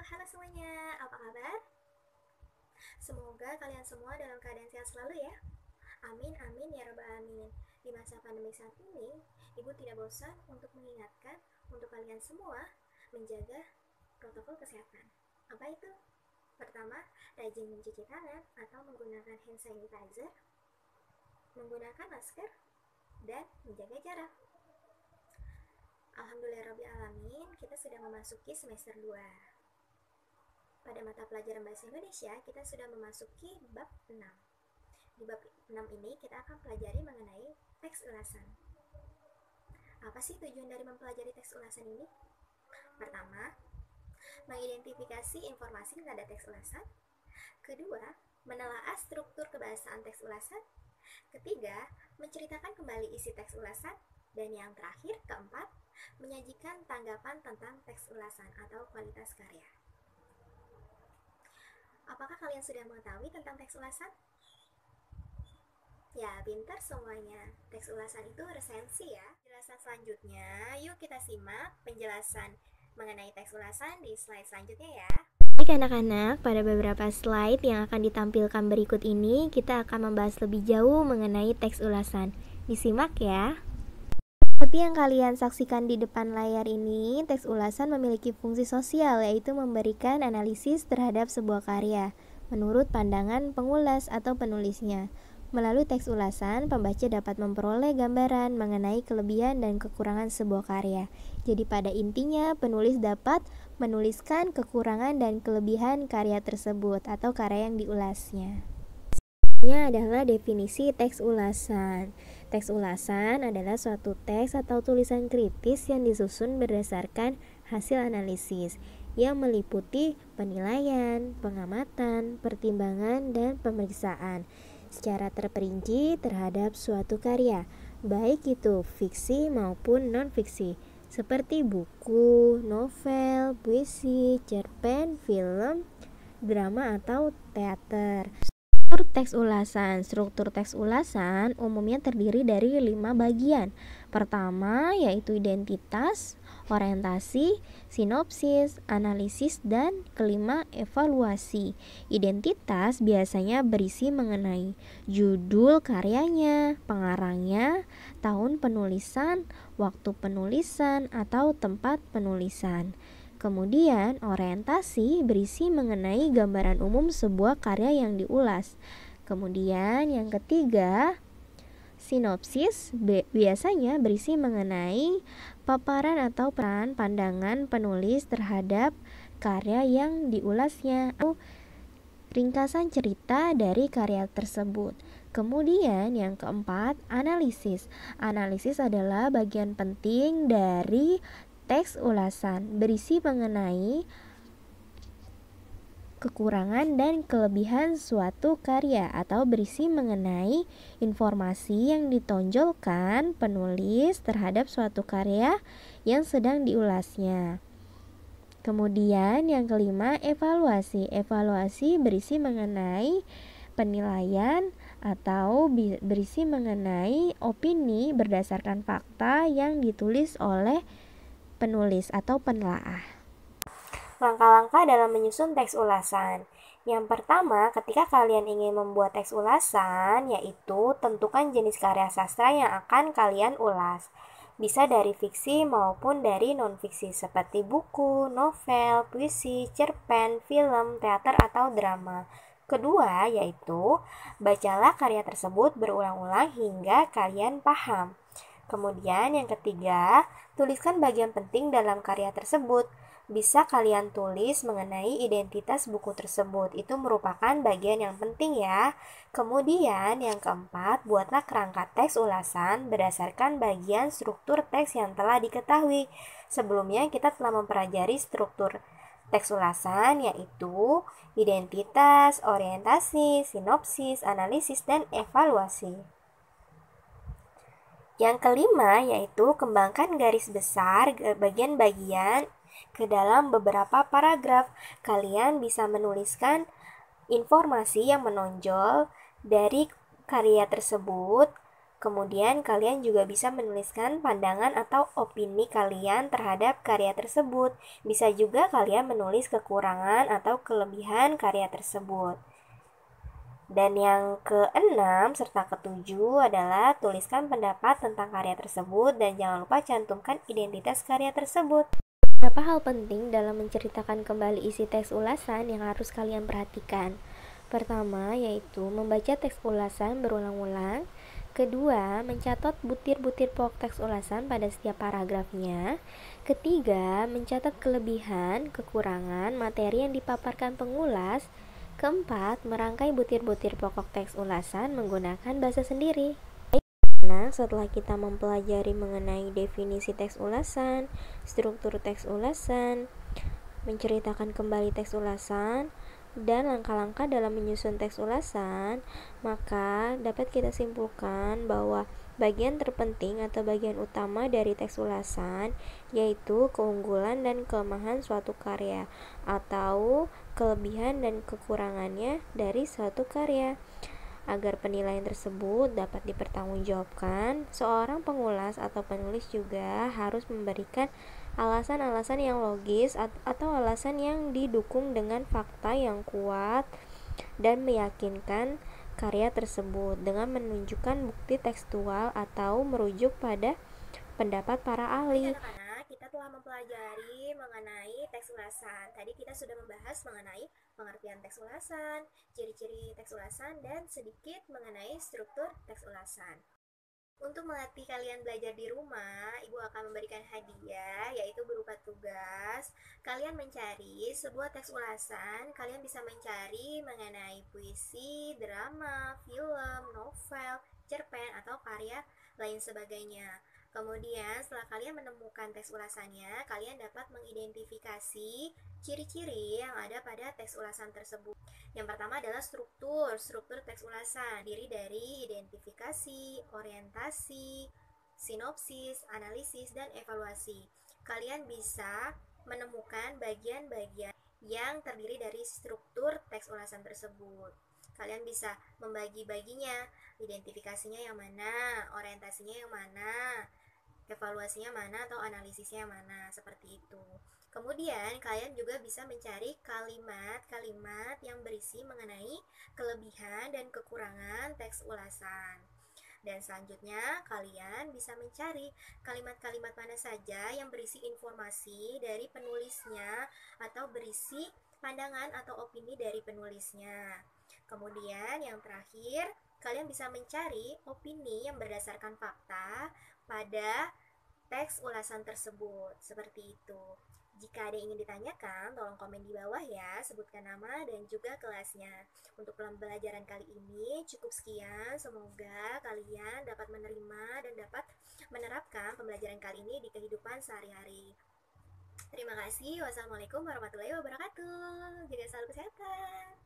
halo semuanya, apa kabar? Semoga kalian semua dalam keadaan sehat selalu ya. Amin, amin ya rabbal alamin. Di masa pandemi saat ini, Ibu tidak bosan untuk mengingatkan untuk kalian semua menjaga protokol kesehatan. Apa itu? Pertama, rajin mencuci tangan atau menggunakan hand sanitizer, menggunakan masker, dan menjaga jarak. Alhamdulillahirrabbilalamin, kita sudah memasuki semester 2. Pada mata pelajaran Bahasa Indonesia, kita sudah memasuki bab 6. Di bab 6 ini, kita akan pelajari mengenai teks ulasan. Apa sih tujuan dari mempelajari teks ulasan ini? Pertama, mengidentifikasi informasi pada teks ulasan. Kedua, menelaah struktur kebahasaan teks ulasan. Ketiga, menceritakan kembali isi teks ulasan. Dan yang terakhir, keempat, menyajikan tanggapan tentang teks ulasan atau kualitas karya. Apakah kalian sudah mengetahui tentang teks ulasan? Ya, pintar semuanya. Teks ulasan itu resensi ya. Penjelasan selanjutnya, yuk kita simak penjelasan mengenai teks ulasan di slide selanjutnya ya. Baik anak-anak, pada beberapa slide yang akan ditampilkan berikut ini, kita akan membahas lebih jauh mengenai teks ulasan. Disimak ya. Seperti yang kalian saksikan di depan layar ini, teks ulasan memiliki fungsi sosial, yaitu memberikan analisis terhadap sebuah karya menurut pandangan pengulas atau penulisnya. Melalui teks ulasan, pembaca dapat memperoleh gambaran mengenai kelebihan dan kekurangan sebuah karya. Jadi pada intinya, penulis dapat menuliskan kekurangan dan kelebihan karya tersebut atau karya yang diulasnya. Ini adalah definisi teks ulasan. Teks ulasan adalah suatu teks atau tulisan kritis yang disusun berdasarkan hasil analisis yang meliputi penilaian, pengamatan, pertimbangan, dan pemeriksaan secara terperinci terhadap suatu karya, baik itu fiksi maupun non-fiksi, seperti buku, novel, puisi, cerpen, film, drama, atau teater. Struktur teks ulasan umumnya terdiri dari 5 bagian. Pertama yaitu identitas, orientasi, sinopsis, analisis, dan kelima evaluasi. Identitas biasanya berisi mengenai judul karyanya, pengarangnya, tahun penulisan, waktu penulisan, atau tempat penulisan. Kemudian, orientasi berisi mengenai gambaran umum sebuah karya yang diulas. Kemudian, yang ketiga, sinopsis biasanya berisi mengenai paparan atau peran pandangan penulis terhadap karya yang diulasnya atau ringkasan cerita dari karya tersebut. Kemudian yang keempat, analisis. Analisis adalah bagian penting dari teks ulasan, berisi mengenai kekurangan dan kelebihan suatu karya atau berisi mengenai informasi yang ditonjolkan penulis terhadap suatu karya yang sedang diulasnya. Kemudian yang kelima, evaluasi. Evaluasi berisi mengenai penilaian atau berisi mengenai opini berdasarkan fakta yang ditulis oleh penulis atau penelaah. Langkah-langkah dalam menyusun teks ulasan. Yang pertama, ketika kalian ingin membuat teks ulasan, yaitu tentukan jenis karya sastra yang akan kalian ulas. Bisa dari fiksi maupun dari non-fiksi seperti buku, novel, puisi, cerpen, film, teater, atau drama. Kedua, yaitu bacalah karya tersebut berulang-ulang hingga kalian paham. Kemudian yang ketiga, tuliskan bagian penting dalam karya tersebut. Bisa kalian tulis mengenai identitas buku tersebut. Itu merupakan bagian yang penting ya. Kemudian yang keempat, buatlah kerangka teks ulasan berdasarkan bagian struktur teks yang telah diketahui. Sebelumnya kita telah mempelajari struktur teks ulasan, yaitu identitas, orientasi, sinopsis, analisis, dan evaluasi. Yang kelima yaitu kembangkan garis besar bagian-bagian ke dalam beberapa paragraf. Kalian bisa menuliskan informasi yang menonjol dari karya tersebut Kemudian kalian juga bisa menuliskan pandangan atau opini kalian terhadap karya tersebut. Bisa juga kalian menulis kekurangan atau kelebihan karya tersebut. Dan yang keenam serta ketujuh adalah tuliskan pendapat tentang karya tersebut dan jangan lupa cantumkan identitas karya tersebut. Beberapa hal penting dalam menceritakan kembali isi teks ulasan yang harus kalian perhatikan. Pertama, yaitu membaca teks ulasan berulang-ulang. Kedua, mencatat butir-butir pokok teks ulasan pada setiap paragrafnya. Ketiga, mencatat kelebihan, kekurangan, materi yang dipaparkan pengulas. Keempat, merangkai butir-butir pokok teks ulasan menggunakan bahasa sendiri. Nah, setelah kita mempelajari mengenai definisi teks ulasan, struktur teks ulasan, menceritakan kembali teks ulasan, dan langkah-langkah dalam menyusun teks ulasan, maka dapat kita simpulkan bahwa bagian terpenting atau bagian utama dari teks ulasan yaitu keunggulan dan kelemahan suatu karya atau kelebihan dan kekurangannya dari suatu karya. Agar penilaian tersebut dapat dipertanggungjawabkan, seorang pengulas atau penulis juga harus memberikan alasan-alasan yang logis atau alasan yang didukung dengan fakta yang kuat dan meyakinkan karya tersebut dengan menunjukkan bukti tekstual atau merujuk pada pendapat para ahli. Kita telah mempelajari mengenai teks ulasan. Tadi kita sudah membahas mengenai pengertian teks ulasan, ciri-ciri teks ulasan, dan sedikit mengenai struktur teks ulasan. Untuk melatih kalian belajar di rumah, Ibu akan memberikan hadiah, yaitu berupa tugas. Kalian mencari sebuah teks ulasan, kalian bisa mencari mengenai puisi, drama, film, novel, cerpen, atau karya lain sebagainya. Kemudian setelah kalian menemukan teks ulasannya, kalian dapat mengidentifikasi ciri-ciri yang ada pada teks ulasan tersebut. Yang pertama adalah struktur teks ulasan, diri dari identifikasi, orientasi, sinopsis, analisis, dan evaluasi. Kalian bisa menemukan bagian-bagian yang terdiri dari struktur teks ulasan tersebut. Kalian bisa membagi-baginya, identifikasinya yang mana, orientasinya yang mana, evaluasinya mana, atau analisisnya yang mana, seperti itu. Kemudian kalian juga bisa mencari kalimat-kalimat yang berisi mengenai kelebihan dan kekurangan teks ulasan. Dan selanjutnya kalian bisa mencari kalimat-kalimat mana saja yang berisi informasi dari penulisnya atau berisi pandangan atau opini dari penulisnya. Kemudian yang terakhir, kalian bisa mencari opini yang berdasarkan fakta pada teks ulasan tersebut. Seperti itu. Jika ada yang ingin ditanyakan, tolong komen di bawah ya, sebutkan nama dan juga kelasnya. Untuk pembelajaran kali ini cukup sekian, semoga kalian dapat menerima dan dapat menerapkan pembelajaran kali ini di kehidupan sehari-hari. Terima kasih, wassalamualaikum warahmatullahi wabarakatuh. Jaga selalu kesehatan.